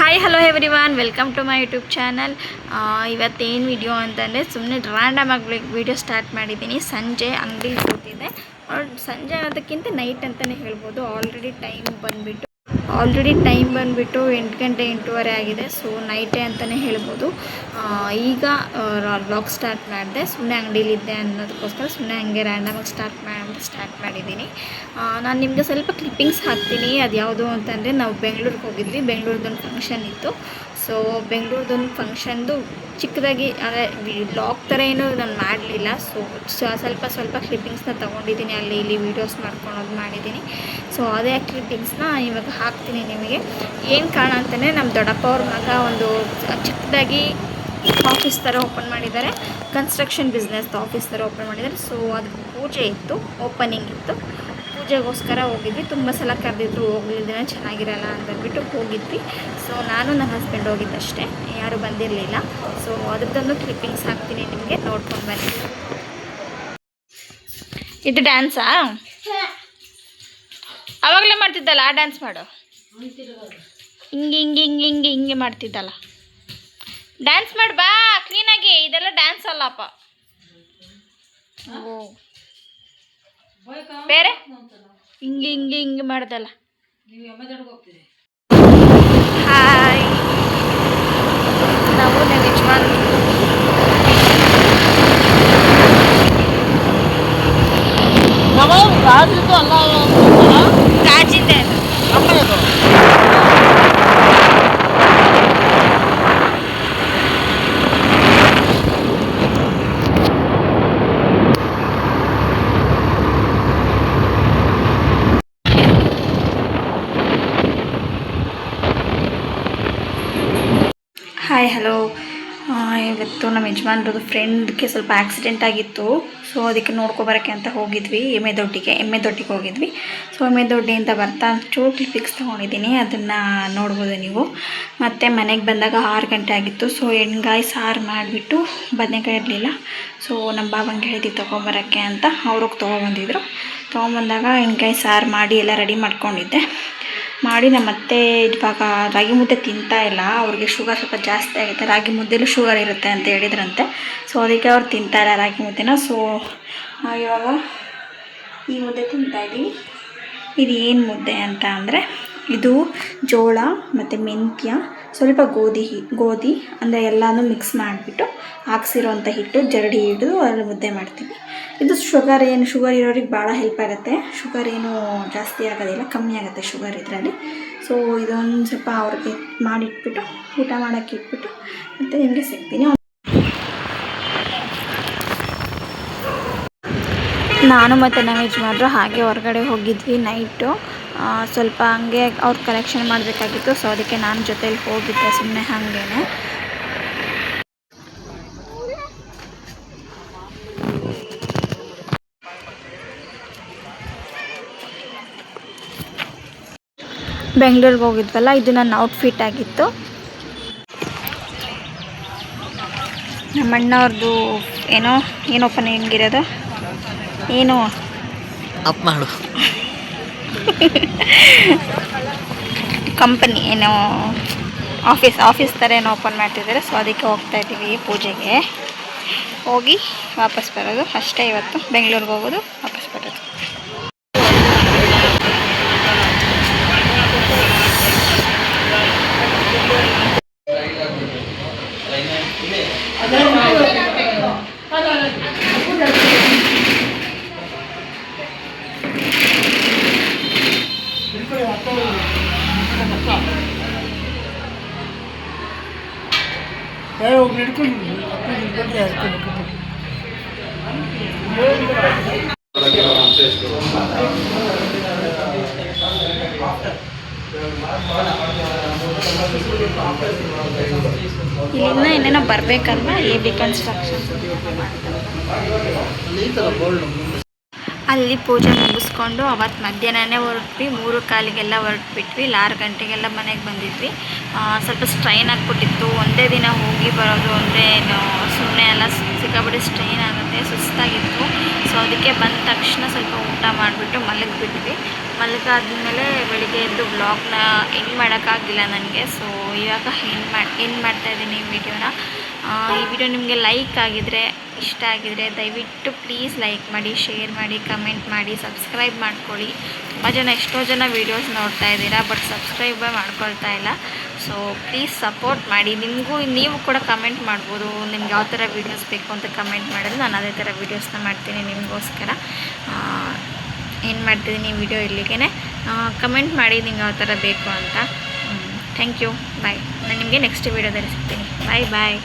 Hi hello everyone, welcome to my YouTube channel. ಇವತ್ತೇನು video ಅಂತಂದರೆ ಸುಮ್ಮನೆ ರ್ಯಾಂಡಮ್ ಆಗಿ ವಿಡಿಯೋ ಸ್ಟಾರ್ಟ್ ಮಾಡಿದ್ದೀನಿ. ಸಂಜೆ ಅಂಗಡಿ ಕೂತಿದೆ. ಸಂಜೆ ಅನ್ನೋದಕ್ಕಿಂತ ನೈಟ್ ಅಂತಲೇ ಹೇಳ್ಬೋದು. ಆಲ್ರೆಡಿ ಟೈಮ್ ಬಂದುಬಿಟ್ಟು 8 ಗಂಟೆ 8:15 ಆಗಿದೆ. ಸೊ ನೈಟೇ ಅಂತಲೇ ಹೇಳ್ಬೋದು. ಈಗ ವ್ಲಾಗ್ ಸ್ಟಾರ್ಟ್ ಮಾಡಿದೆ. ಸುಮ್ಮನೆ ಅಂಗಡಿಲಿದ್ದೆ ಅನ್ನೋದಕ್ಕೋಸ್ಕರ ಸುಮ್ಮನೆ ಹಂಗೆ ರ್ಯಾಂಡಮಾಗಿ ಸ್ಟಾರ್ಟ್ ಮಾಡಿದ್ದೀನಿ. ನಾನು ನಿಮಗೆ ಸ್ವಲ್ಪ ಕ್ಲಿಪ್ಪಿಂಗ್ಸ್ ಹಾಕ್ತೀನಿ. ಅದು ಯಾವುದು ಅಂತಂದರೆ, ನಾವು ಬೆಂಗಳೂರಿಗೆ ಹೋಗಿದ್ವಿ. ಬೆಂಗಳೂರದೊಂದು ಫಂಕ್ಷನ್ ಇತ್ತು. ಸೊ ಬೆಂಗಳೂರದೊಂದು ಫಂಕ್ಷನ್ದು ಚಿಕ್ಕದಾಗಿ ಅಂದರೆ ವ್ಲಾಗ್ ಥರ ಏನೂ ನಾನು ಮಾಡಲಿಲ್ಲ. ಸೊ ಸ್ವಲ್ಪ ಕ್ಲಿಪ್ಪಿಂಗ್ಸ್ನ ತೊಗೊಂಡಿದ್ದೀನಿ. ಅಲ್ಲಿ ಇಲ್ಲಿ ವೀಡಿಯೋಸ್ ಮಾಡ್ಕೊಳೋದು ಮಾಡಿದ್ದೀನಿ. ಸೊ ಅದೇ ಕ್ಲಿಪ್ಪಿಂಗ್ಸ್ನ ಇವಾಗ ಹಾಕ್ತೀನಿ ನಿಮಗೆ. ಏನು ಕಾರಣ ಅಂತಂದರೆ, ನಮ್ಮ ದೊಡ್ಡಪ್ಪ ಅವ್ರ ಮಗ ಒಂದು ಚಿಕ್ಕದಾಗಿ ಆಫೀಸ್ ಥರ ಓಪನ್ ಮಾಡಿದ್ದಾರೆ. ಕನ್ಸ್ಟ್ರಕ್ಷನ್ ಬಿಸ್ನೆಸ್ದು ಆಫೀಸ್ ಥರ ಓಪನ್ ಮಾಡಿದ್ದಾರೆ. ಸೊ ಅದು ಪೂಜೆ ಇತ್ತು, ಓಪನಿಂಗ್ ಇತ್ತು. ಪೂಜೆಗೋಸ್ಕರ ಹೋಗಿದ್ವಿ. ತುಂಬ ಸಲ ಕರೆದಿದ್ರು, ಹೋಗಲಿದ್ರೆ ಚೆನ್ನಾಗಿರಲ್ಲ ಅಂತಂದ್ಬಿಟ್ಟು ಹೋಗಿದ್ವಿ. ಸೊ ನಾನು ನನ್ನ ಹಸ್ಬೆಂಡ್ ಹೋಗಿದ್ದಷ್ಟೇ, ಯಾರೂ ಬಂದಿರಲಿಲ್ಲ. ಸೊ ಅದ್ರದ್ದೊಂದು ಕ್ಲಿಪ್ಪಿಂಗ್ಸ್ ಹಾಕ್ತೀನಿ ನಿಮಗೆ, ನೋಡ್ಕೊಂಡು ಬನ್ನಿ. ಇದು ಡ್ಯಾನ್ಸಾ? ಆವಾಗಲೇ ಮಾಡ್ತಿದ್ದಲ್ಲ, ಆ ಡ್ಯಾನ್ಸ್ ಮಾಡು. ಹಿಂಗೆ ಮಾಡ್ತಿದ್ದಲ್ಲ, ಡ್ಯಾನ್ಸ್ ಮಾಡಿ ಬಾ ಕ್ಲೀನಾಗಿ. ಇದೆಲ್ಲ ಡ್ಯಾನ್ಸ್ ಅಲ್ಲಪ್ಪ. ಓ ಬೇರೆ ಹಿಂಗೆ ಮಾಡ್ದಲ್ಲ. ಹಾಯ್, ನಾವು ನಮ್ಮ ಯಜಮಾನ್ ರಾಜಿಂದೆ. Hi hello. ಇವತ್ತು ನಮ್ಮ ಯಜಮಾನ್ರದ್ದು ಫ್ರೆಂಡ್ಗೆ ಸ್ವಲ್ಪ ಆಕ್ಸಿಡೆಂಟ್ ಆಗಿತ್ತು. ಸೊ ಅದಕ್ಕೆ ನೋಡ್ಕೊಬರೋಕ್ಕೆ ಅಂತ ಹೋಗಿದ್ವಿ ಎಮ್ಮೆ ದೊಡ್ಡಿಗೆ ಹೋಗಿದ್ವಿ. ಸೊ ಎಮ್ಮೆ ದೊಡ್ಡಿಯಿಂದ ಬರ್ತಾ ಚೂರು ಕ್ಲಿಪ್ಪಿಕ್ಸ್ ತೊಗೊಂಡಿದ್ದೀನಿ, ಅದನ್ನು ನೋಡ್ಬೋದು ನೀವು. ಮತ್ತು ಮನೆಗೆ ಬಂದಾಗ 6 ಗಂಟೆ ಆಗಿತ್ತು. ಸೊ ಎಣ್ಗಾಯಿ ಸಾರು ಮಾಡಿಬಿಟ್ಟು, ಬದನೆಕಾಯಿ ಇರಲಿಲ್ಲ. ಸೊ ನಮ್ಮ ಬಾವಂಗೆ ಹೇಳಿದ್ವಿ ತೊಗೊಂಬರೋಕ್ಕೆ ಅಂತ. ಅವ್ರಿಗೆ ತೊಗೊಂಬಂದಾಗ ಎಣ್ಗಾಯಿ ಸಾರು ಮಾಡಿ ಎಲ್ಲ ರೆಡಿ ಮಾಡ್ಕೊಂಡಿದ್ದೆ. ನಮ್ಮ ಅತ್ತೆ ಇವಾಗ ರಾಗಿ ಮುದ್ದೆ ತಿಂತಾ ಇಲ್ಲ. ಅವ್ರಿಗೆ ಶುಗರ್ ಸ್ವಲ್ಪ ಜಾಸ್ತಿ ಆಗುತ್ತೆ. ರಾಗಿ ಮುದ್ದೆಲೂ ಶುಗರ್ ಇರುತ್ತೆ ಅಂತ ಹೇಳಿದ್ರಂತೆ. ಸೊ ಅದಕ್ಕೆ ಅವ್ರು ತಿಂತಾಯಿಲ್ಲ ರಾಗಿ ಮುದ್ದೆನ. ಸೊ ಇವಾಗ ಈ ಮುದ್ದೆ ತಿಂತಾಯಿದ್ದೀವಿ. ಇದು ಏನು ಮುದ್ದೆ ಅಂತ ಅಂದರೆ, ಇದು ಜೋಳ ಮತ್ತು ಮೆಂತ್ಯ, ಸ್ವಲ್ಪ ಗೋಧಿ ಅಂದರೆ ಎಲ್ಲನೂ ಮಿಕ್ಸ್ ಮಾಡಿಬಿಟ್ಟು ಹಾಕ್ಸಿರೋಂಥ ಹಿಟ್ಟು ಜರಡಿ ಹಿಡಿದು ಅದರಲ್ಲಿ ಮುದ್ದೆ ಮಾಡ್ತೀವಿ. ಇದು ಶುಗರ್ ಇರೋರಿಗೆ ಭಾಳ ಹೆಲ್ಪ್ ಆಗುತ್ತೆ. ಶುಗರ್ ಏನು ಜಾಸ್ತಿ ಆಗೋದಿಲ್ಲ, ಕಮ್ಮಿ ಆಗುತ್ತೆ ಶುಗರ್ ಇದರಲ್ಲಿ. ಸೊ ಇದೊಂದು ಸ್ವಲ್ಪ ಅವ್ರಿಗೆ ಮಾಡಿಟ್ಬಿಟ್ಟು ಊಟ ಮಾಡೋಕ್ಕೆ ಇಟ್ಬಿಟ್ಟು ಮತ್ತು ನಿಮಗೆ ಸಿಗ್ತೀನಿ. ನಾನು ಮತ್ತು ನಮ್ಮ ಯಜಮಾನ್ರು ಹಾಗೆ ಹೊರಗಡೆ ಹೋಗಿದ್ವಿ ನೈಟು. ಸ್ವಲ್ಪ ಹಂಗೆ ಅವ್ರು ಕಲೆಕ್ಷನ್ ಮಾಡಬೇಕಾಗಿತ್ತು. ಸೊ ಅದಕ್ಕೆ ನಾನು ಜೊತೆಲಿ ಹೋಗಿದ್ದೆ ಸುಮ್ಮನೆ ಹಾಗೇನೆ. ಬೆಂಗಳೂರಿಗೆ ಹೋಗಿದ್ವಲ್ಲ, ಇದು ನನ್ನ ಔಟ್ಫಿಟ್ ಆಗಿತ್ತು. ನಮ್ಮ ಅಣ್ಣವ್ರದ್ದು ಏನು ಓಪನಿಂಗ್ ಇರೋದು, ಏನು ಅಪ್ ಮಾಡು ಕಂಪನಿ ಏನೋ ಆಫೀಸ್ ಥರ ಏನೋ ಓಪನ್ ಮಾಡ್ತಿದ್ದಾರೆ. ಸೊ ಅದಕ್ಕೆ ಹೋಗ್ತಾಯಿದ್ದೀವಿ ಪೂಜೆಗೆ. ಹೋಗಿ ವಾಪಸ್ ಬರೋದು ಅಷ್ಟೇ. ಇವತ್ತು ಬೆಂಗಳೂರಿಗೆ ಹೋಗೋದು, ವಾಪಸ್ ಬರೋದು. ಇಲ್ಲಿಂದ ಏನೇನೋ ಬರಬೇಕಲ್ವ, AB ಕನ್ಸ್ಟ್ರಕ್ಷನ್. ಅಲ್ಲಿ ಪೂಜೆ ಮುಗಿಸ್ಕೊಂಡು ಅವತ್ತು ಮಧ್ಯಾಹ್ನನೇ ಹೊರಟ್ವಿ. 3:15 ಹೊರಟ್ಬಿಟ್ವಿ. 6 ಗಂಟೆಗೆಲ್ಲ ಮನೆಗೆ ಬಂದಿದ್ವಿ. ಸ್ವಲ್ಪ ಸ್ಟ್ರೈನ್ ಆಗಿಬಿಟ್ಟಿತ್ತು. ಒಂದೇ ದಿನ ಹೋಗಿ ಬರೋದು ಅಂದರೆ ಸುಮ್ಮನೆ ಎಲ್ಲ ಸಿಕ್ಕಾಬಿಟ್ಟು ಸ್ಟ್ರೈನ್ ಆಗುತ್ತೆ, ಸುಸ್ತಾಗಿತ್ತು. ಸೊ ಅದಕ್ಕೆ ಬಂದ ತಕ್ಷಣ ಸ್ವಲ್ಪ ಊಟ ಮಾಡಿಬಿಟ್ಟು ಮಲಗಿಬಿಟ್ವಿ. ಮಲಗಾದ್ಮೇಲೆ ಬೆಳಿಗ್ಗೆ ಎದ್ದು ವ್ಲಾಗ್ನ ಎಂಡ್ ಮಾಡೋಕ್ಕಾಗಲಿಲ್ಲ ನನಗೆ. ಸೊ ಇವಾಗ ಎಂಡ್ ಮಾಡ್ತಾಯಿದ್ದೀನಿ ವಿಡಿಯೋನ. ಈ ವಿಡಿಯೋ ನಿಮಗೆ ಲೈಕ್ ಆಗಿದರೆ, ಇಷ್ಟ ಆಗಿದರೆ ದಯವಿಟ್ಟು ಪ್ಲೀಸ್ ಲೈಕ್ ಮಾಡಿ, ಶೇರ್ ಮಾಡಿ, ಕಮೆಂಟ್ ಮಾಡಿ, ಸಬ್ಸ್ಕ್ರೈಬ್ ಮಾಡ್ಕೊಳ್ಳಿ. ತುಂಬ ಜನ ಎಷ್ಟೋ ಜನ ವೀಡಿಯೋಸ್ ನೋಡ್ತಾ ಇದ್ದೀರಾ, ಬಟ್ ಸಬ್ಸ್ಕ್ರೈಬೇ ಮಾಡ್ಕೊಳ್ತಾ ಇಲ್ಲ. ಸೊ ಪ್ಲೀಸ್ ಸಪೋರ್ಟ್ ಮಾಡಿ. ನೀವು ಕೂಡ ಕಮೆಂಟ್ ಮಾಡ್ಬೋದು, ನಿಮ್ಗೆ ಯಾವ ಥರ ವೀಡಿಯೋಸ್ ಬೇಕು ಅಂತ ಕಮೆಂಟ್ ಮಾಡಿದ್ರೆ ನಾನು ಅದೇ ಥರ ವೀಡಿಯೋಸ್ನ ಮಾಡ್ತೀನಿ ನಿಮಗೋಸ್ಕರ. ಏನು ಮಾಡ್ತಿದ್ದೀನಿ ವಿಡಿಯೋ ಇಲ್ಲಿಗೆ. ಕಮೆಂಟ್ ಮಾಡಿ ನಿಮ್ಗೆ ಯಾವ ಥರ ಬೇಕು ಅಂತ. ಥ್ಯಾಂಕ್ ಯು, ಬಾಯ್. ನಾನು ನಿಮಗೆ ನೆಕ್ಸ್ಟ್ ವೀಡಿಯೋದಲ್ಲಿ ಸಿಗ್ತೀನಿ. ಬಾಯ್ ಬಾಯ್.